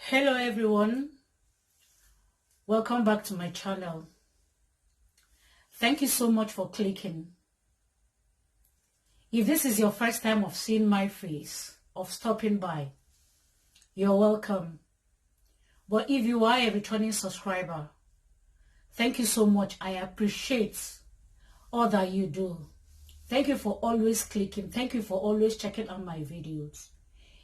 Hello everyone, welcome back to my channel. Thank you so much for clicking. If this is your first time of seeing my face, of stopping by, you're welcome. But if you are a returning subscriber, thank you so much. I appreciate all that you do. Thank you for always clicking. Thank you for always checking out my videos.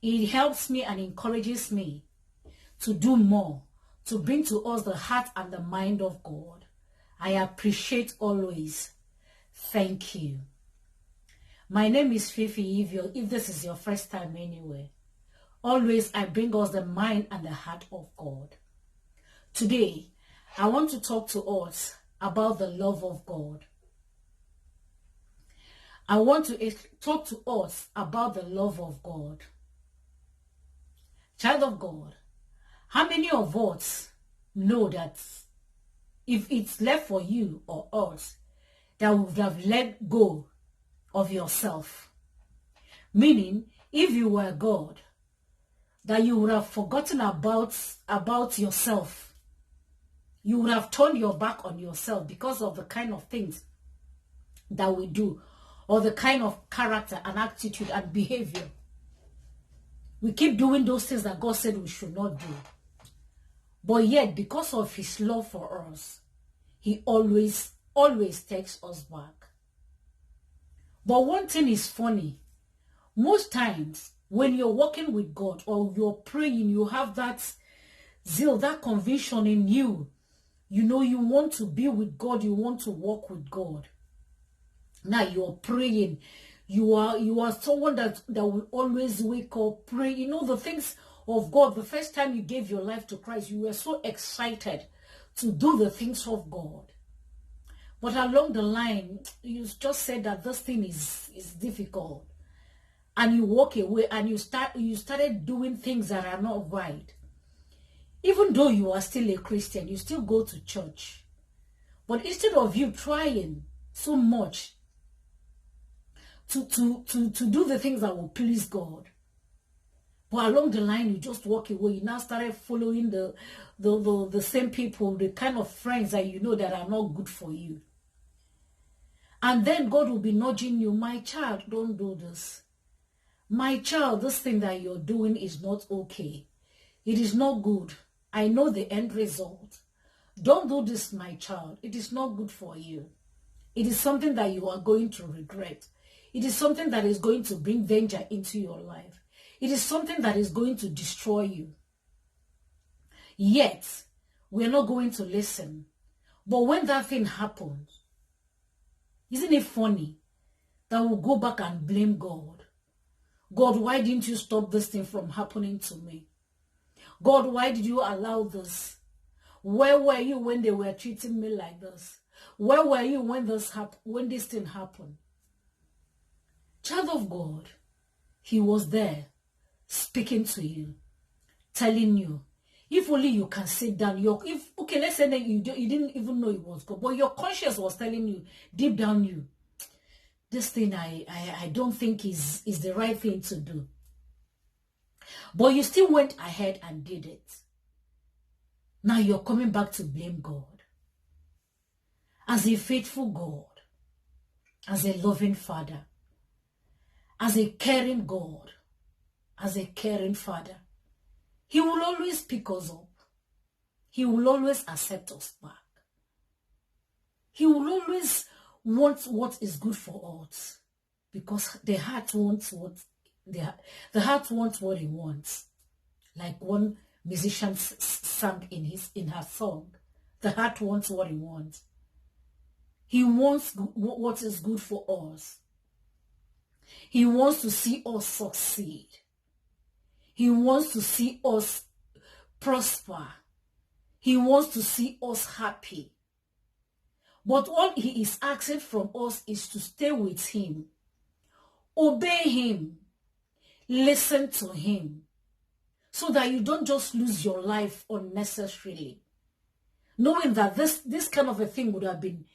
It helps me and encourages me to do more, to bring to us the heart and the mind of God. I appreciate always. Thank you. My name is Fifi Evil. If this is your first time anywhere, always I bring us the mind and the heart of God. Today, I want to talk to us about the love of God. I want to talk to us about the love of God. Child of God, how many of us know that if it's left for you or us, that would have let go of yourself? Meaning, if you were God, that you would have forgotten about yourself. You would have turned your back on yourself because of the kind of things that we do, or the kind of character and attitude and behavior. We keep doing those things that God said we should not do. But yet, because of his love for us, he always takes us back. But one thing is funny. Most times, when you're walking with God or you're praying, you have that zeal, that conviction in you. You know you want to be with God, you want to walk with God. Now you're praying. You are someone that will always wake up, pray. You know the things of God. The first time you gave your life to Christ, you were so excited to do the things of God. But along the line, you just said that this thing is difficult. And you walk away and you started doing things that are not right. Even though you are still a Christian, you still go to church. But instead of you trying so much to do the things that will please God, but along the line you just walk away. You now started following the same people, the kind of friends that you know that are not good for you. And then God will be nudging you, my child, don't do this. My child, this thing that you're doing is not okay. It is not good. I know the end result. Don't do this, my child. It is not good for you. It is something that you are going to regret. It is something that is going to bring danger into your life. It is something that is going to destroy you. Yet, we're not going to listen. But when that thing happens, isn't it funny that we'll go back and blame God? God, why didn't you stop this thing from happening to me? God, why did you allow this? Where were you when they were treating me like this? Where were you when this thing happened? Child of God, he was there speaking to you, telling you, if only you can sit down. Okay, let's say that you didn't even know it was God, but your conscience was telling you, deep down you, this thing I don't think is the right thing to do. But you still went ahead and did it. Now you're coming back to blame God. As a faithful God, as a loving Father, as a caring God, as a caring Father, he will always pick us up. He will always accept us back. He will always want what is good for us, because the heart wants what the heart wants what he wants. Like one musician sang in her song, the heart wants what he wants. He wants what is good for us. He wants to see us succeed. He wants to see us prosper. He wants to see us happy. But all he is asking from us is to stay with him, obey him, listen to him, so that you don't just lose your life unnecessarily, knowing that this kind of a thing would have been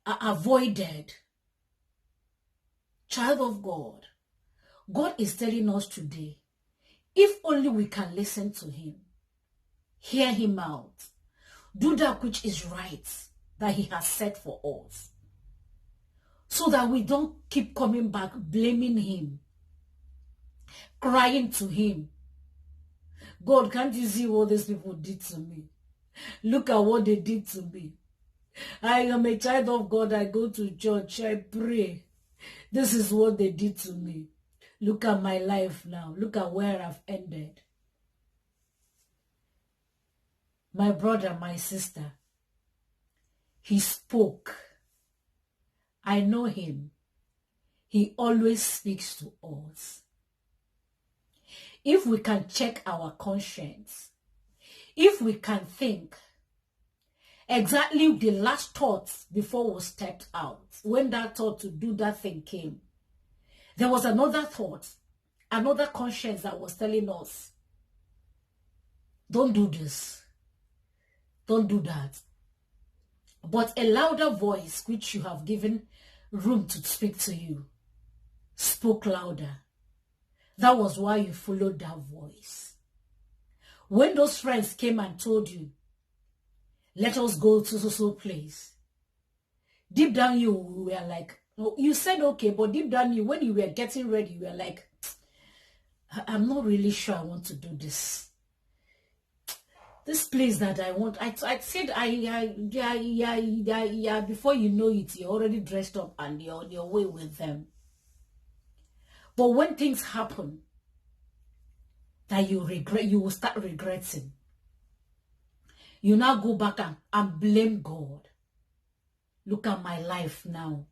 avoided. Child of God, God is telling us today, if only we can listen to him, Hear him out. Do that which is right that he has set for us. So that we don't keep coming back, blaming him, crying to him. God, can't you see what these people did to me? Look at what they did to me. I am a child of God. I go to church. I pray. This is what they did to me. Look at my life now. Look at where I've ended. My brother, my sister, he spoke. I know him. He always speaks to us. If we can check our conscience, if we can think exactly the last thought before we stepped out, when that thought to do that thing came, there was another thought, another conscience that was telling us, don't do this, don't do that. But a louder voice, which you have given room to speak to you, spoke louder. That was why you followed that voice. When those friends came and told you, let us go to so place, deep down you were like, you said okay, but deep down you, when you were getting ready, you were like, I'm not really sure I want to do this. This place that I want, I said, yeah, before you know it, you're already dressed up and you're on your way with them. But when things happen, that you regret, you will start regretting. You now go back and blame God. Look at my life now.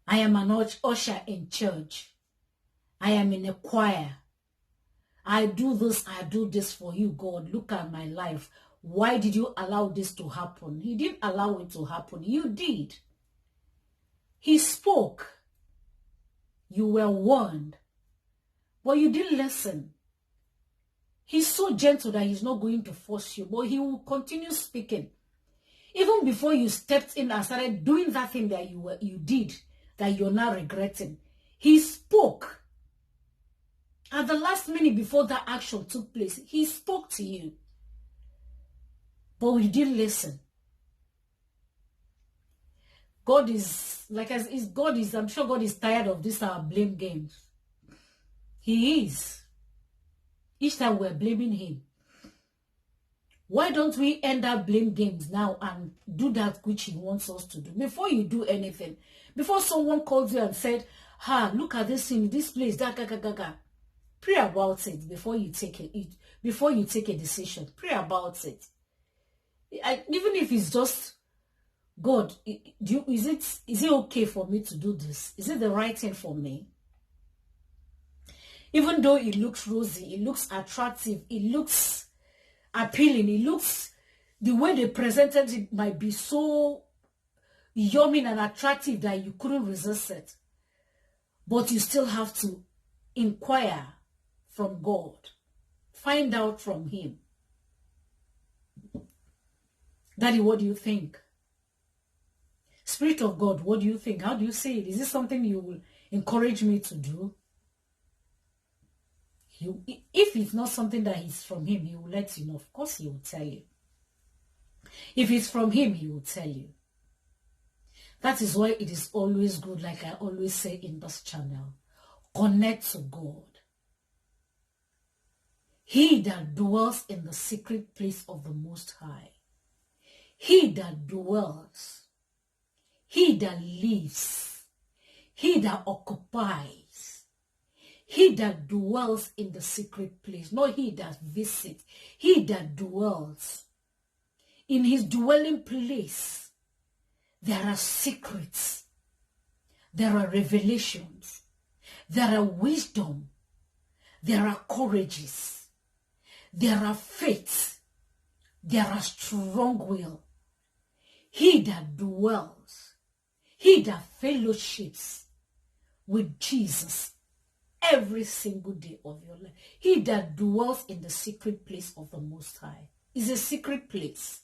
I am an usher in church. I am in a choir. I do this for you, God. Look at my life. Why did you allow this to happen? He didn't allow it to happen. You did. He spoke. You were warned. But you didn't listen. He's so gentle that he's not going to force you, but he will continue speaking. Even before you stepped in and started doing that thing that you did, that you're now regretting, he spoke. At the last minute before that action took place, he spoke to you. But we didn't listen. God is, I'm sure God is tired of this our blame games. He is. Each time we're blaming him. Why don't we end up blame games now and do that which he wants us to do? Before you do anything, before someone calls you and said, look at this thing, this place, pray about it before you take it. Before you take a decision, pray about it. Even if it's just, God, is it okay for me to do this? Is it the right thing for me? Even though it looks rosy, it looks attractive, it looks appealing, it looks, the way they presented it might be so yummy and attractive that you couldn't resist it. But you still have to inquire from God. Find out from him. Daddy, what do you think? Spirit of God, what do you think? How do you say it? Is this something you will encourage me to do? If it's not something that is from him, he will let you know. Of course, he will tell you. If it's from him, he will tell you. That is why it is always good, like I always say in this channel, connect to God. He that dwells in the secret place of the Most High, he that dwells, he that lives, he that occupies, he that dwells in the secret place, not he that visits, he that dwells. In his dwelling place, there are secrets, there are revelations, there are wisdom, there are courages, there are faith, there are strong will. He that dwells, he that fellowships with Jesus every single day of your life. He that dwells in the secret place of the Most High is a secret place.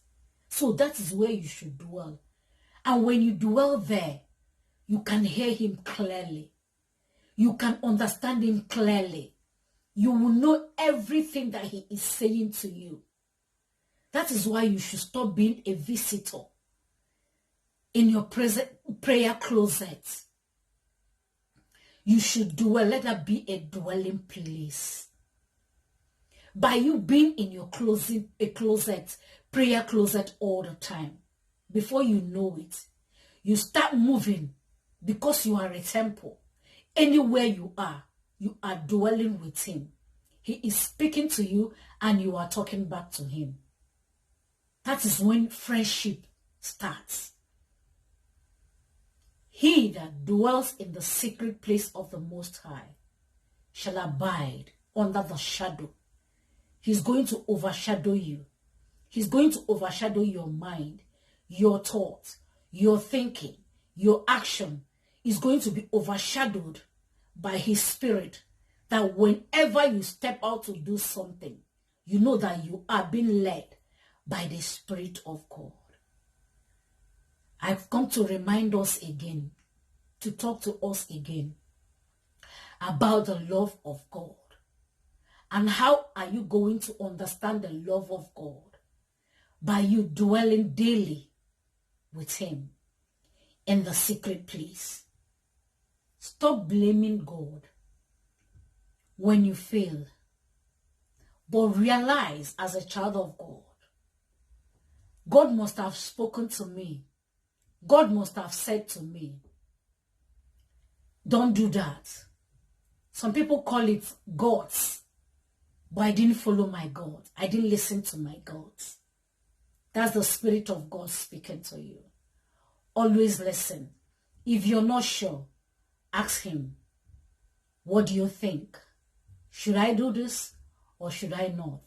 So that is where you should dwell. And when you dwell there, you can hear him clearly. You can understand him clearly. You will know everything that he is saying to you. That is why you should stop being a visitor in your prayer closet. You should dwell. Let that be a dwelling place. By you being in your closet, prayer closet all the time, before you know it, you start moving because you are a temple. Anywhere you are dwelling with him. He is speaking to you and you are talking back to him. That is when friendship starts. He that dwells in the secret place of the Most High shall abide under the shadow. He's going to overshadow you. He's going to overshadow your mind, your thoughts, your thinking, your action is going to be overshadowed by his spirit, that whenever you step out to do something, you know that you are being led by the Spirit of God. I've come to remind us again, to talk to us again about the love of God. And how are you going to understand the love of God? By you dwelling daily with him in the secret place. Stop blaming God when you fail, but realize as a child of God, God must have spoken to me. God must have said to me, don't do that. Some people call it gods, but I didn't follow my God. I didn't listen to my gods. That's the Spirit of God speaking to you. Always listen. If you're not sure, ask him, what do you think? Should I do this or should I not?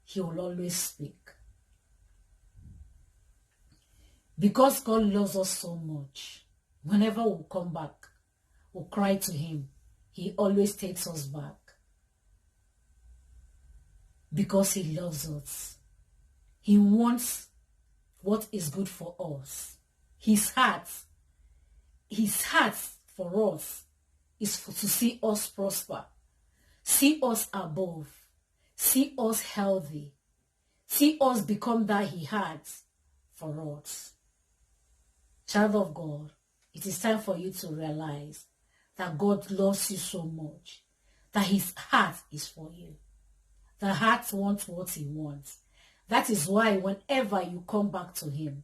He will always speak. Because God loves us so much, whenever we come back, we cry to him, he always takes us back. Because he loves us. He wants what is good for us. His heart for us is to see us prosper, see us above, see us healthy, see us become that he had for us. Child of God, it is time for you to realize that God loves you so much, that his heart is for you. The heart wants what he wants. That is why whenever you come back to him,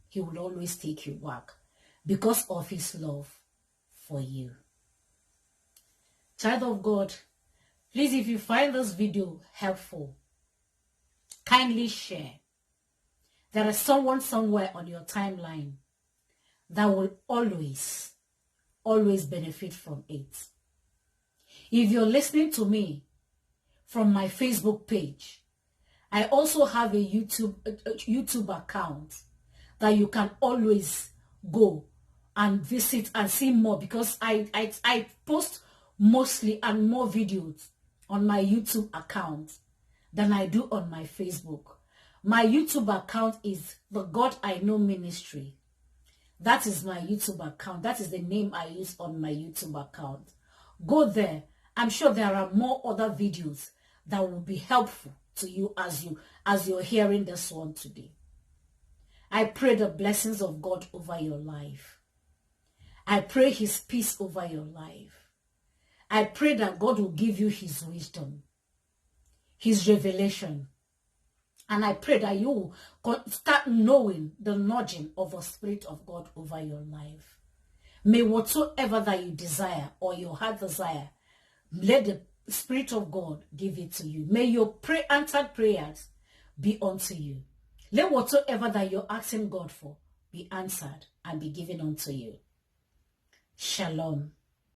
he will always take you back because of his love for you. Child of God, please, if you find this video helpful, kindly share. There is someone somewhere on your timeline that will always benefit from it. If you're listening to me from my Facebook page, I also have a YouTube account that you can always go and visit and see more, because I post mostly and more videos on my YouTube account than I do on my Facebook. My YouTube account is the God I Know Ministry. That is my YouTube account. That is the name I use on my YouTube account. Go there. I'm sure there are more other videos that will be helpful to you as you're hearing this one today. I pray the blessings of God over your life. I pray his peace over your life. I pray that God will give you his wisdom, his revelation. And I pray that you will start knowing the nudging of the Spirit of God over your life. May whatsoever that you desire or your heart desire, let the Spirit of God give it to you. May your answered prayers be unto you. Let whatsoever that you're asking God for be answered and be given unto you. Shalom.